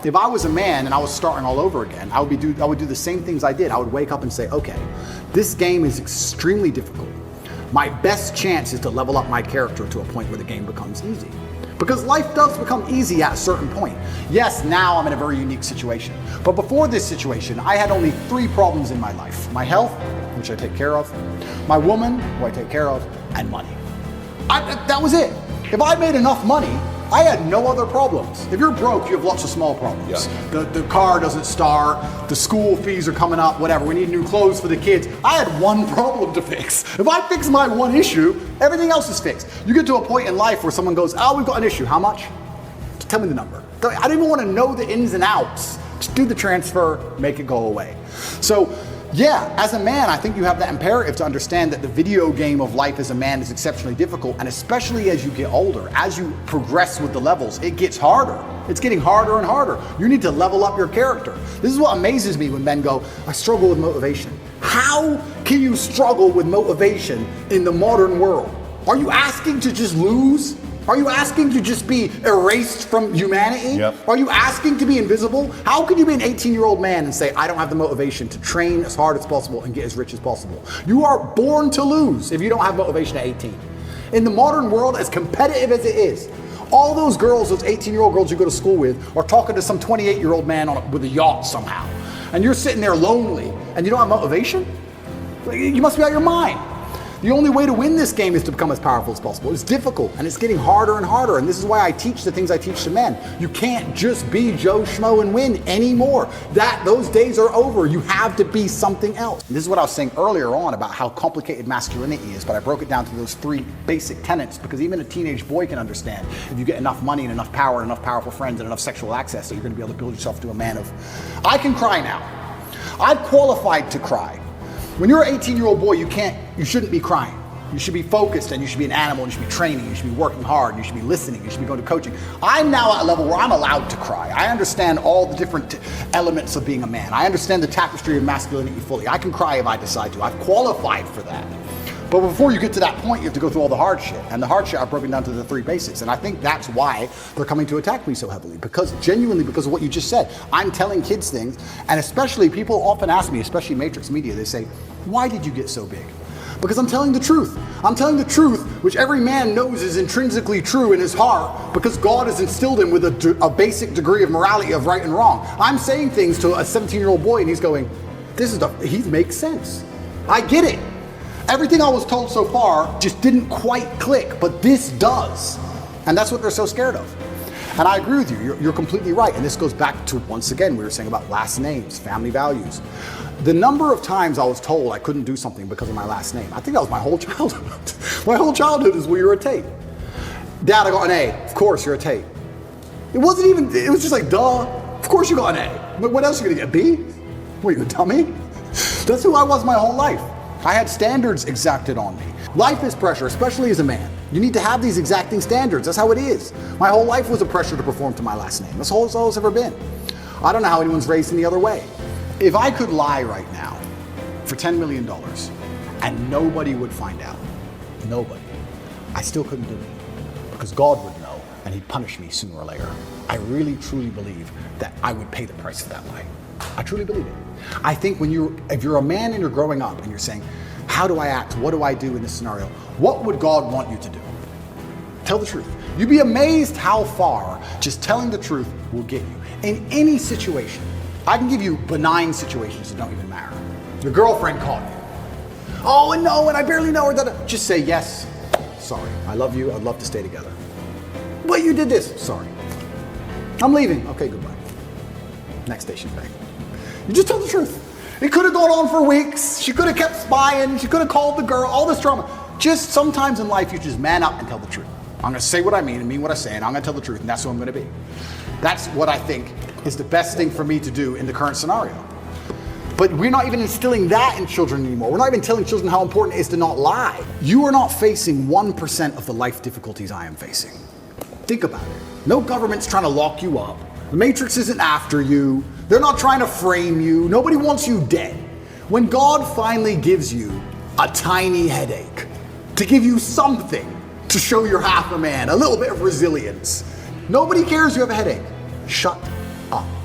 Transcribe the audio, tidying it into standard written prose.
If I was a man and I was starting all over again, I would do the same things I did. I would wake up and say, okay, this game is extremely difficult. My best chance is to level up my character to a point where the game becomes easy. Because life does become easy at a certain point. Yes, now I'm in a very unique situation. But before this situation, I had only 3 problems in my life. My health, which I take care of, my woman, who I take care of, and money. That was it. If I made enough money, I had no other problems. If you're broke, you have lots of small problems. Yeah. The car doesn't start, the school fees are coming up, whatever, we need new clothes for the kids. I had one problem to fix. If I fix my one issue, everything else is fixed. You get to a point in life where someone goes, oh, we've got an issue, how much? Tell me the number. I don't even want to know the ins and outs. Just do the transfer, make it go away. So, yeah, as a man, I think you have that imperative to understand that the video game of life as a man is exceptionally difficult, and especially as you get older, as you progress with the levels, it gets harder. It's getting harder and harder. You need to level up your character. This is what amazes me when men go, I struggle with motivation. How can you struggle with motivation in the modern world? Are you asking to just lose? Are you asking to just be erased from humanity? Yep. Are you asking to be invisible? How can you be an 18-year-old man and say, I don't have the motivation to train as hard as possible and get as rich as possible? You are born to lose if you don't have motivation at 18. In the modern world, as competitive as it is, all those girls, those 18-year-old girls you go to school with, are talking to some 28-year-old man with a yacht somehow. And you're sitting there lonely and you don't have motivation? You must be out of your mind. The only way to win this game is to become as powerful as possible. It's difficult and it's getting harder and harder, and this is why I teach the things I teach to men. You can't just be Joe Schmo and win anymore. Those days are over. You have to be something else. And this is what I was saying earlier on about how complicated masculinity is, but I broke it down to those 3 basic tenets because even a teenage boy can understand if you get enough money and enough power and enough powerful friends and enough sexual access that you're going to be able to build yourself to a man of, I can cry now. I've qualified to cry. When you're an 18-year-old boy, you shouldn't be crying. You should be focused and you should be an animal, and you should be training, you should be working hard, you should be listening, you should be going to coaching. I'm now at a level where I'm allowed to cry. I understand all the different elements of being a man. I understand the tapestry of masculinity fully. I can cry if I decide to. I've qualified for that. But before you get to that point, you have to go through all the hardship. And the hardship I've broken down to the 3 basics. And I think that's why they're coming to attack me so heavily. Because genuinely, because of what you just said, I'm telling kids things. And especially people often ask me, especially Matrix Media, they say, why did you get so big? Because I'm telling the truth. I'm telling the truth, which every man knows is intrinsically true in his heart, because God has instilled him with a basic degree of morality of right and wrong. I'm saying things to a 17-year-old boy and he's going, he makes sense. I get it. Everything I was told so far just didn't quite click, but this does. And that's what they're so scared of. And I agree with you, you're completely right. And this goes back to, once again, we were saying about last names, family values. The number of times I was told I couldn't do something because of my last name, I think that was my whole childhood. My whole childhood is, well, you're a Tate. Dad, I got an A. Of course you're a Tate. It was just like, duh, of course you got an A. But what else are you gonna get, a B? What, you a dummy? That's who I was my whole life. I had standards exacted on me. Life is pressure, especially as a man. You need to have these exacting standards. That's how it is. My whole life was a pressure to perform to my last name. That's all it's ever been. I don't know how anyone's raised any other way. If I could lie right now for $10 million and nobody would find out, nobody, I still couldn't do it because God would know and he'd punish me sooner or later. I really, truly believe that I would pay the price of that lie. I truly believe it. I think if you're a man and you're growing up and you're saying, how do I act? What do I do in this scenario? What would God want you to do? Tell the truth. You'd be amazed how far just telling the truth will get you. In any situation, I can give you benign situations that don't even matter. Your girlfriend caught you. Oh, and no, and I barely know her. Just say, yes, sorry, I love you, I'd love to stay together. But you did this, sorry. I'm leaving, okay, goodbye. Next station back. You just tell the truth. It could have gone on for weeks. She could have kept spying. She could have called the girl, all this drama. Just sometimes in life, you just man up and tell the truth. I'm gonna say what I mean and mean what I say, and I'm gonna tell the truth, and that's who I'm gonna be. That's what I think is the best thing for me to do in the current scenario. But we're not even instilling that in children anymore. We're not even telling children how important it is to not lie. You are not facing 1% of the life difficulties I am facing. Think about it. No government's trying to lock you up. The Matrix isn't after you. They're not trying to frame you. Nobody wants you dead. When God finally gives you a tiny headache to give you something to show you're half a man, a little bit of resilience, nobody cares you have a headache. Shut up.